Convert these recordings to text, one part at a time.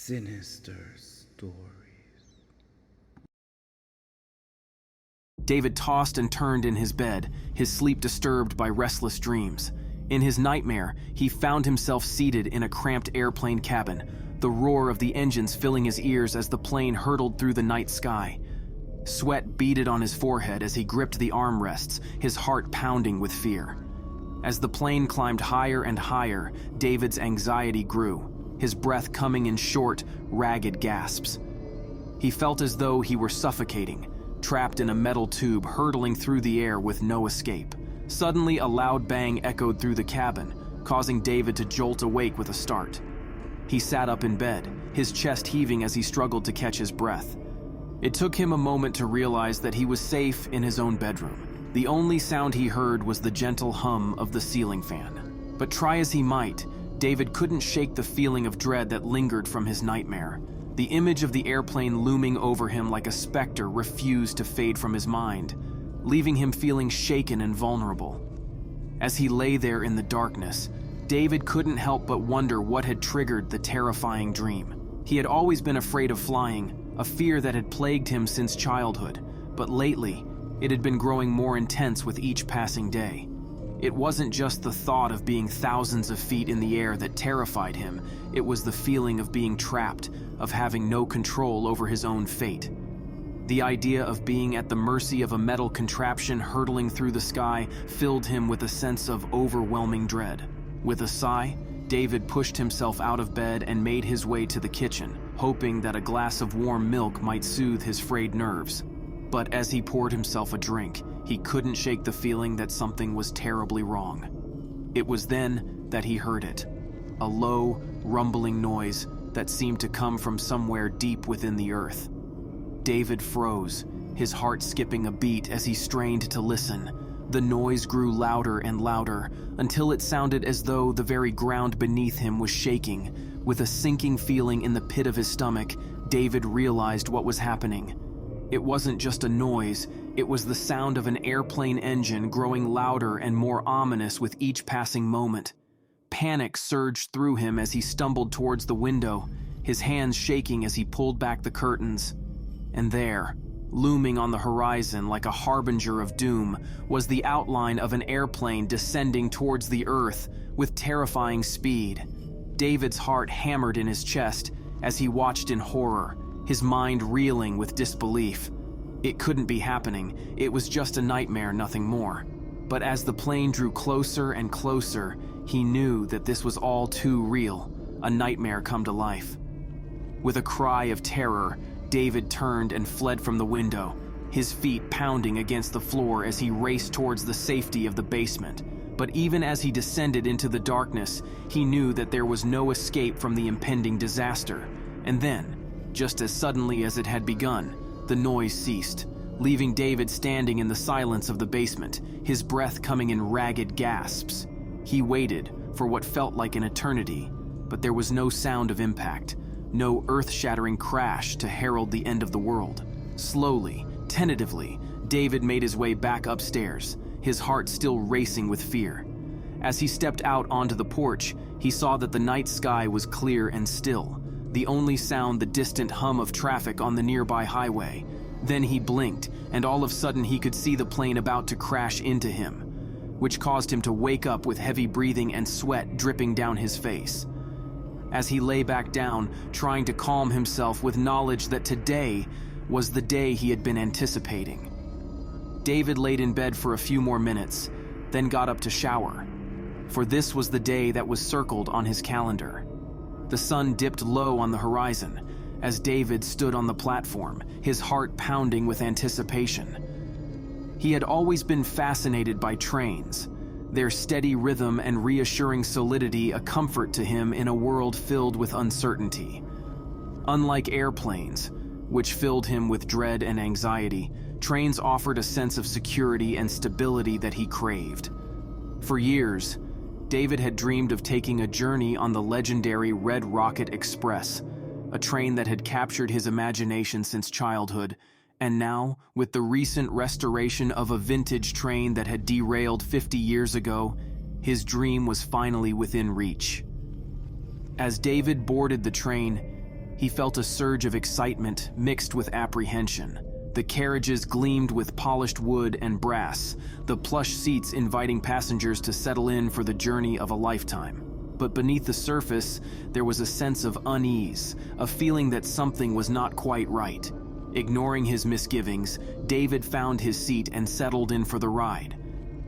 Sinister stories. David tossed and turned in his bed, his sleep disturbed by restless dreams. In his nightmare, he found himself seated in a cramped airplane cabin, the roar of the engines filling his ears as the plane hurtled through the night sky. Sweat beaded on his forehead as he gripped the armrests, his heart pounding with fear. As the plane climbed higher and higher, David's anxiety grew, his breath coming in short, ragged gasps. He felt as though he were suffocating, trapped in a metal tube hurtling through the air with no escape. Suddenly, a loud bang echoed through the cabin, causing David to jolt awake with a start. He sat up in bed, his chest heaving as he struggled to catch his breath. It took him a moment to realize that he was safe in his own bedroom. The only sound he heard was the gentle hum of the ceiling fan. But try as he might, David couldn't shake the feeling of dread that lingered from his nightmare. The image of the airplane looming over him like a specter refused to fade from his mind, leaving him feeling shaken and vulnerable. As he lay there in the darkness, David couldn't help but wonder what had triggered the terrifying dream. He had always been afraid of flying, a fear that had plagued him since childhood, but lately, it had been growing more intense with each passing day. It wasn't just the thought of being thousands of feet in the air that terrified him, it was the feeling of being trapped, of having no control over his own fate. The idea of being at the mercy of a metal contraption hurtling through the sky filled him with a sense of overwhelming dread. With a sigh, David pushed himself out of bed and made his way to the kitchen, hoping that a glass of warm milk might soothe his frayed nerves. But as he poured himself a drink, he couldn't shake the feeling that something was terribly wrong. It was then that he heard it, a low, rumbling noise that seemed to come from somewhere deep within the earth. David froze, his heart skipping a beat as he strained to listen. The noise grew louder and louder until it sounded as though the very ground beneath him was shaking. With a sinking feeling in the pit of his stomach, David realized what was happening. It wasn't just a noise, it was the sound of an airplane engine growing louder and more ominous with each passing moment. Panic surged through him as he stumbled towards the window, his hands shaking as he pulled back the curtains. And there, looming on the horizon like a harbinger of doom, was the outline of an airplane descending towards the earth with terrifying speed. David's heart hammered in his chest as he watched in horror, his mind reeling with disbelief. It couldn't be happening, it was just a nightmare, nothing more. But as the plane drew closer and closer, he knew that this was all too real, a nightmare come to life. With a cry of terror, David turned and fled from the window, his feet pounding against the floor as he raced towards the safety of the basement. But even as he descended into the darkness, he knew that there was no escape from the impending disaster. And then, just as suddenly as it had begun, the noise ceased, leaving David standing in the silence of the basement, his breath coming in ragged gasps. He waited for what felt like an eternity, but there was no sound of impact, no earth-shattering crash to herald the end of the world. Slowly, tentatively, David made his way back upstairs, his heart still racing with fear. As he stepped out onto the porch, he saw that the night sky was clear and still, the only sound the distant hum of traffic on the nearby highway. Then he blinked, and all of a sudden he could see the plane about to crash into him, which caused him to wake up with heavy breathing and sweat dripping down his face. As he lay back down, trying to calm himself with knowledge that today was the day he had been anticipating. David laid in bed for a few more minutes, then got up to shower, for this was the day that was circled on his calendar. The sun dipped low on the horizon as David stood on the platform, his heart pounding with anticipation. He had always been fascinated by trains, their steady rhythm and reassuring solidity a comfort to him in a world filled with uncertainty. Unlike airplanes, which filled him with dread and anxiety, trains offered a sense of security and stability that he craved. For years, David had dreamed of taking a journey on the legendary Red Rocket Express, a train that had captured his imagination since childhood, and now, with the recent restoration of a vintage train that had derailed 50 years ago, his dream was finally within reach. As David boarded the train, He felt a surge of excitement mixed with apprehension. The carriages gleamed with polished wood and brass, the plush seats inviting passengers to settle in for the journey of a lifetime. But beneath the surface, there was a sense of unease, a feeling that something was not quite right. Ignoring his misgivings, David found his seat and settled in for the ride.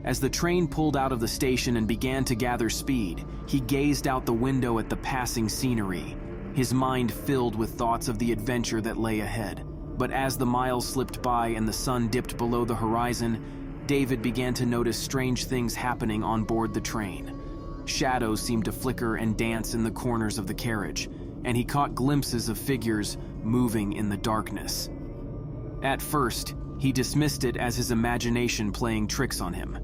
As the train pulled out of the station and began to gather speed, he gazed out the window at the passing scenery, his mind filled with thoughts of the adventure that lay ahead. But as the miles slipped by and the sun dipped below the horizon, David began to notice strange things happening on board the train. Shadows seemed to flicker and dance in the corners of the carriage, and he caught glimpses of figures moving in the darkness. At first, he dismissed it as his imagination playing tricks on him.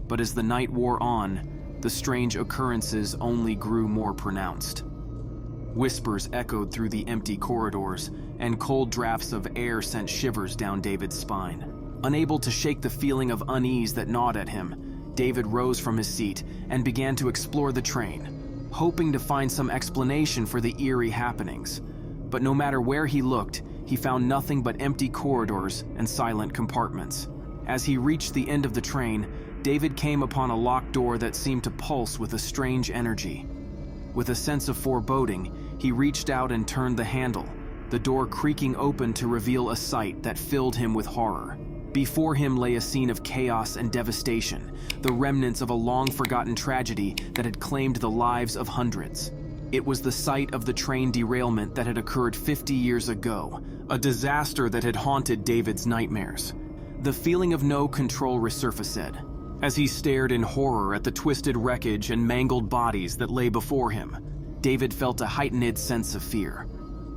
But as the night wore on, the strange occurrences only grew more pronounced. Whispers echoed through the empty corridors, and cold drafts of air sent shivers down David's spine. Unable to shake the feeling of unease that gnawed at him, David rose from his seat and began to explore the train, hoping to find some explanation for the eerie happenings. But no matter where he looked, he found nothing but empty corridors and silent compartments. As he reached the end of the train, David came upon a locked door that seemed to pulse with a strange energy. With a sense of foreboding, he reached out and turned the handle, the door creaking open to reveal a sight that filled him with horror. Before him lay a scene of chaos and devastation, the remnants of a long-forgotten tragedy that had claimed the lives of hundreds. It was the site of the train derailment that had occurred 50 years ago, a disaster that had haunted David's nightmares. The feeling of no control resurfaced as he stared in horror at the twisted wreckage and mangled bodies that lay before him. David felt a heightened sense of fear.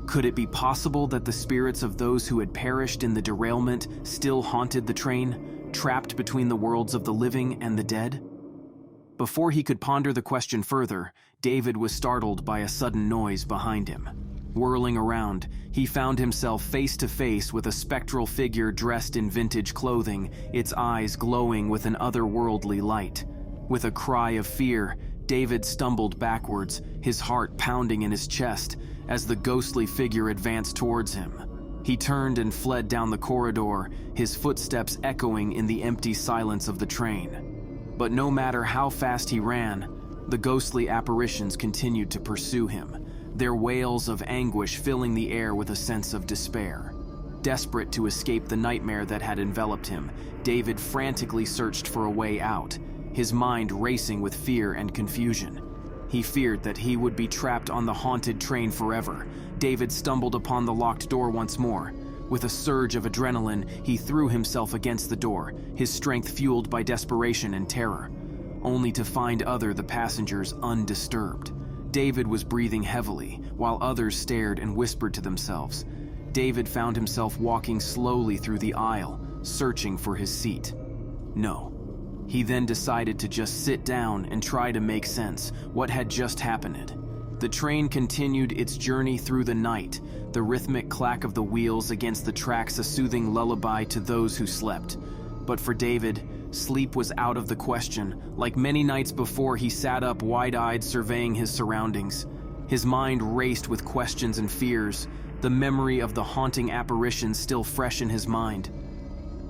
Could it be possible that the spirits of those who had perished in the derailment still haunted the train, trapped between the worlds of the living and the dead? Before he could ponder the question further, David was startled by a sudden noise behind him. Whirling around, he found himself face to face with a spectral figure dressed in vintage clothing, its eyes glowing with an otherworldly light. With a cry of fear, David stumbled backwards, his heart pounding in his chest, as the ghostly figure advanced towards him. He turned and fled down the corridor, his footsteps echoing in the empty silence of the train. But no matter how fast he ran, the ghostly apparitions continued to pursue him, their wails of anguish filling the air with a sense of despair. Desperate to escape the nightmare that had enveloped him, David frantically searched for a way out, his mind racing with fear and confusion. He feared that he would be trapped on the haunted train forever. David stumbled upon the locked door once more. With a surge of adrenaline, he threw himself against the door, his strength fueled by desperation and terror, only to find the passengers undisturbed. David was breathing heavily, while others stared and whispered to themselves. David found himself walking slowly through the aisle, searching for his seat. No. He then decided to just sit down and try to make sense what had just happened. The train continued its journey through the night, the rhythmic clack of the wheels against the tracks a soothing lullaby to those who slept. But for David, sleep was out of the question. Like many nights before, he sat up wide-eyed surveying his surroundings. His mind raced with questions and fears, the memory of the haunting apparition still fresh in his mind.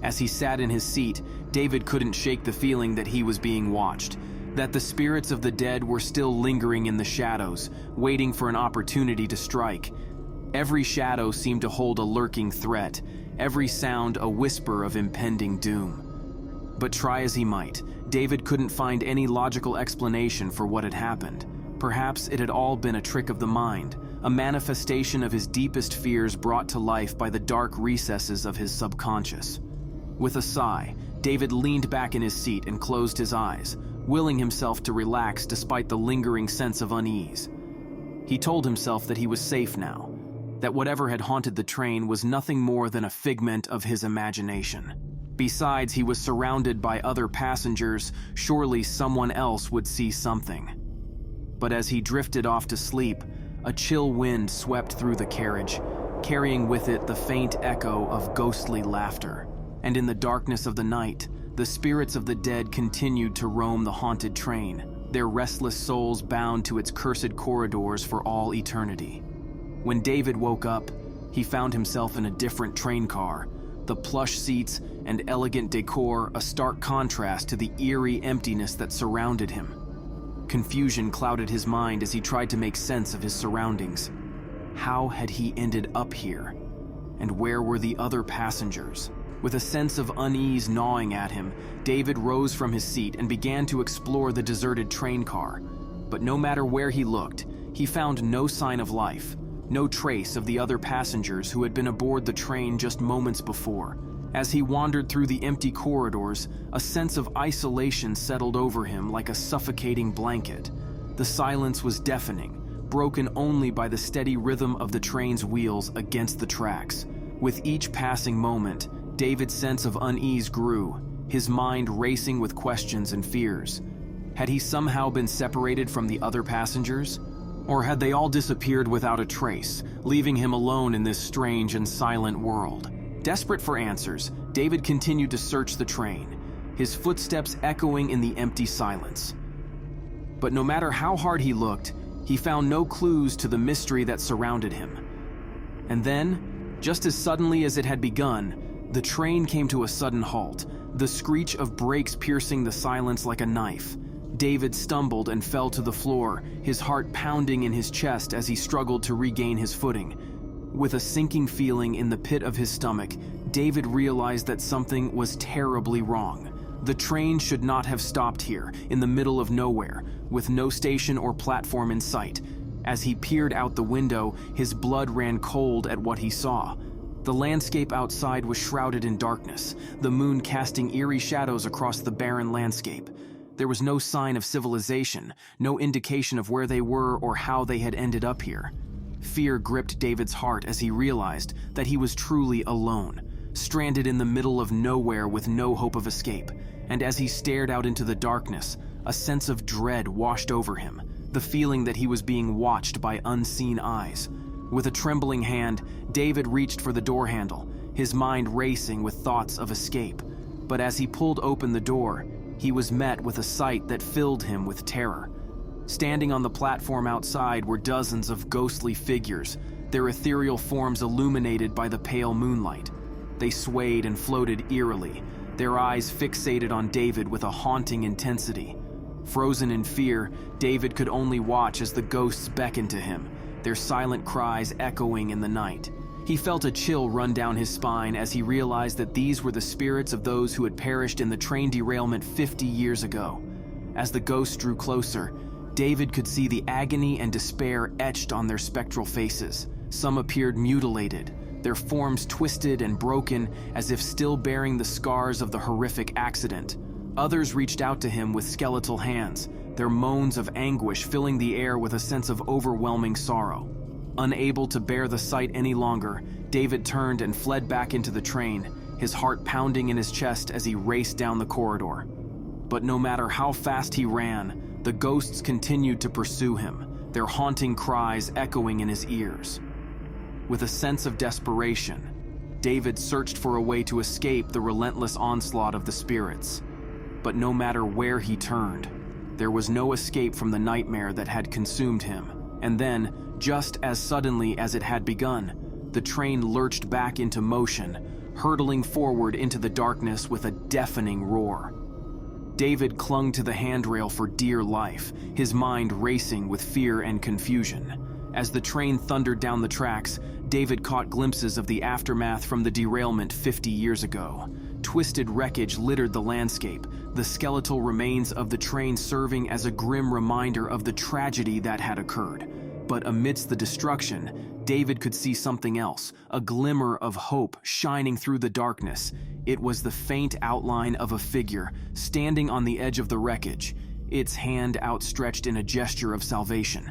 As he sat in his seat, David couldn't shake the feeling that he was being watched, that the spirits of the dead were still lingering in the shadows, waiting for an opportunity to strike. Every shadow seemed to hold a lurking threat, every sound a whisper of impending doom. But try as he might, David couldn't find any logical explanation for what had happened. Perhaps it had all been a trick of the mind, a manifestation of his deepest fears brought to life by the dark recesses of his subconscious. With a sigh, David leaned back in his seat and closed his eyes, willing himself to relax despite the lingering sense of unease. He told himself that he was safe now, that whatever had haunted the train was nothing more than a figment of his imagination. Besides, he was surrounded by other passengers, surely someone else would see something. But as he drifted off to sleep, a chill wind swept through the carriage, carrying with it the faint echo of ghostly laughter. And in the darkness of the night, the spirits of the dead continued to roam the haunted train, their restless souls bound to its cursed corridors for all eternity. When David woke up, he found himself in a different train car, the plush seats and elegant decor a stark contrast to the eerie emptiness that surrounded him. Confusion clouded his mind as he tried to make sense of his surroundings. How had he ended up here? And where were the other passengers? With a sense of unease gnawing at him, David rose from his seat and began to explore the deserted train car. But no matter where he looked, he found no sign of life, no trace of the other passengers who had been aboard the train just moments before. As he wandered through the empty corridors, a sense of isolation settled over him like a suffocating blanket. The silence was deafening, broken only by the steady rhythm of the train's wheels against the tracks. With each passing moment, David's sense of unease grew, his mind racing with questions and fears. Had he somehow been separated from the other passengers? Or had they all disappeared without a trace, leaving him alone in this strange and silent world? Desperate for answers, David continued to search the train, his footsteps echoing in the empty silence. But no matter how hard he looked, he found no clues to the mystery that surrounded him. And then, just as suddenly as it had begun, the train came to a sudden halt, the screech of brakes piercing the silence like a knife. David stumbled and fell to the floor, his heart pounding in his chest as he struggled to regain his footing. With a sinking feeling in the pit of his stomach, David realized that something was terribly wrong. The train should not have stopped here, in the middle of nowhere, with no station or platform in sight. As he peered out the window, his blood ran cold at what he saw. The landscape outside was shrouded in darkness, the moon casting eerie shadows across the barren landscape. There was no sign of civilization, no indication of where they were or how they had ended up here. Fear gripped David's heart as he realized that he was truly alone, stranded in the middle of nowhere with no hope of escape. And as he stared out into the darkness, a sense of dread washed over him, the feeling that he was being watched by unseen eyes. With a trembling hand, David reached for the door handle, his mind racing with thoughts of escape. But as he pulled open the door, he was met with a sight that filled him with terror. Standing on the platform outside were dozens of ghostly figures, their ethereal forms illuminated by the pale moonlight. They swayed and floated eerily, their eyes fixated on David with a haunting intensity. Frozen in fear, David could only watch as the ghosts beckoned to him, their silent cries echoing in the night. He felt a chill run down his spine as he realized that these were the spirits of those who had perished in the train derailment 50 years ago. As the ghosts drew closer, David could see the agony and despair etched on their spectral faces. Some appeared mutilated, their forms twisted and broken as if still bearing the scars of the horrific accident. Others reached out to him with skeletal hands, their moans of anguish filling the air with a sense of overwhelming sorrow. Unable to bear the sight any longer, David turned and fled back into the train, his heart pounding in his chest as he raced down the corridor. But no matter how fast he ran, the ghosts continued to pursue him, their haunting cries echoing in his ears. With a sense of desperation, David searched for a way to escape the relentless onslaught of the spirits. But no matter where he turned, there was no escape from the nightmare that had consumed him. And then, just as suddenly as it had begun, the train lurched back into motion, hurtling forward into the darkness with a deafening roar. David clung to the handrail for dear life, his mind racing with fear and confusion. As the train thundered down the tracks, David caught glimpses of the aftermath from the derailment 50 years ago. Twisted wreckage littered the landscape, the skeletal remains of the train serving as a grim reminder of the tragedy that had occurred. But amidst the destruction, David could see something else, a glimmer of hope shining through the darkness. It was the faint outline of a figure standing on the edge of the wreckage, its hand outstretched in a gesture of salvation.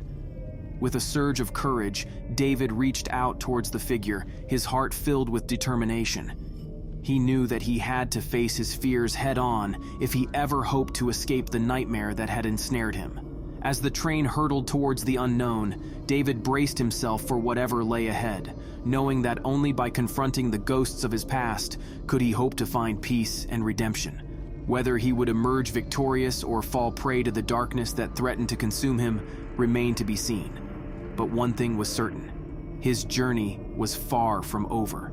With a surge of courage, David reached out towards the figure, his heart filled with determination. He knew that he had to face his fears head-on if he ever hoped to escape the nightmare that had ensnared him. As the train hurtled towards the unknown, David braced himself for whatever lay ahead, knowing that only by confronting the ghosts of his past could he hope to find peace and redemption. Whether he would emerge victorious or fall prey to the darkness that threatened to consume him remained to be seen. But one thing was certain: his journey was far from over.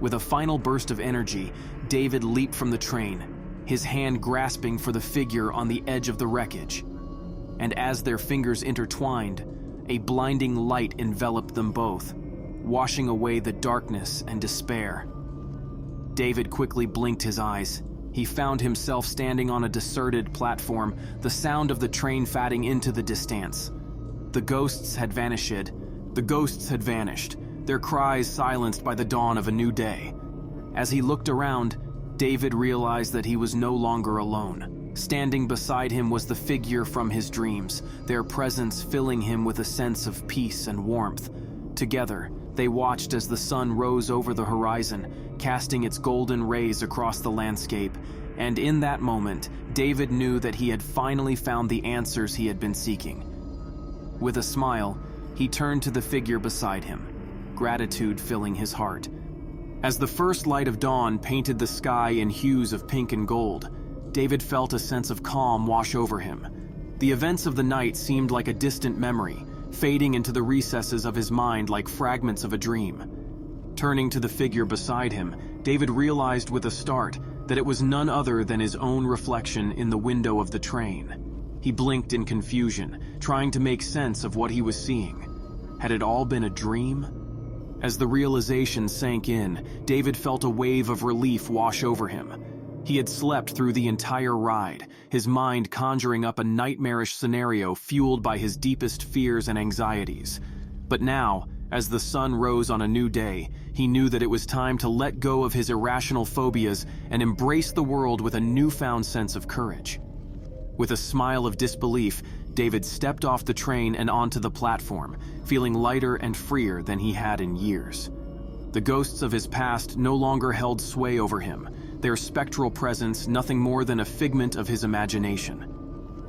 With a final burst of energy, David leaped from the train, his hand grasping for the figure on the edge of the wreckage. And as their fingers intertwined, a blinding light enveloped them both, washing away the darkness and despair. David quickly blinked his eyes. He found himself standing on a deserted platform, the sound of the train fading into the distance. The ghosts had vanished. The ghosts had vanished, their cries silenced by the dawn of a new day. As he looked around, David realized that he was no longer alone. Standing beside him was the figure from his dreams, their presence filling him with a sense of peace and warmth. Together, they watched as the sun rose over the horizon, casting its golden rays across the landscape. And in that moment, David knew that he had finally found the answers he had been seeking. With a smile, he turned to the figure beside him, gratitude filling his heart. As the first light of dawn painted the sky in hues of pink and gold, David felt a sense of calm wash over him. The events of the night seemed like a distant memory, fading into the recesses of his mind like fragments of a dream. Turning to the figure beside him, David realized with a start that it was none other than his own reflection in the window of the train. He blinked in confusion, trying to make sense of what he was seeing. Had it all been a dream? As the realization sank in, David felt a wave of relief wash over him. He had slept through the entire ride, his mind conjuring up a nightmarish scenario fueled by his deepest fears and anxieties. But now, as the sun rose on a new day, he knew that it was time to let go of his irrational phobias and embrace the world with a newfound sense of courage. With a smile of disbelief, David stepped off the train and onto the platform, feeling lighter and freer than he had in years. The ghosts of his past no longer held sway over him, their spectral presence nothing more than a figment of his imagination.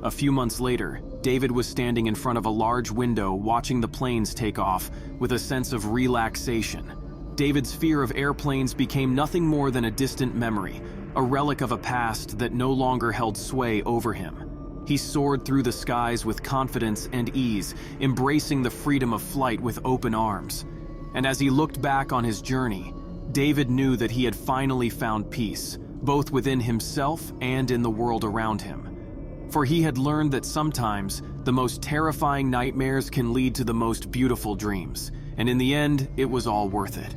A few months later, David was standing in front of a large window watching the planes take off with a sense of relaxation. David's fear of airplanes became nothing more than a distant memory, a relic of a past that no longer held sway over him. He soared through the skies with confidence and ease, embracing the freedom of flight with open arms. And as he looked back on his journey, David knew that he had finally found peace, both within himself and in the world around him. For he had learned that sometimes the most terrifying nightmares can lead to the most beautiful dreams, and in the end, it was all worth it.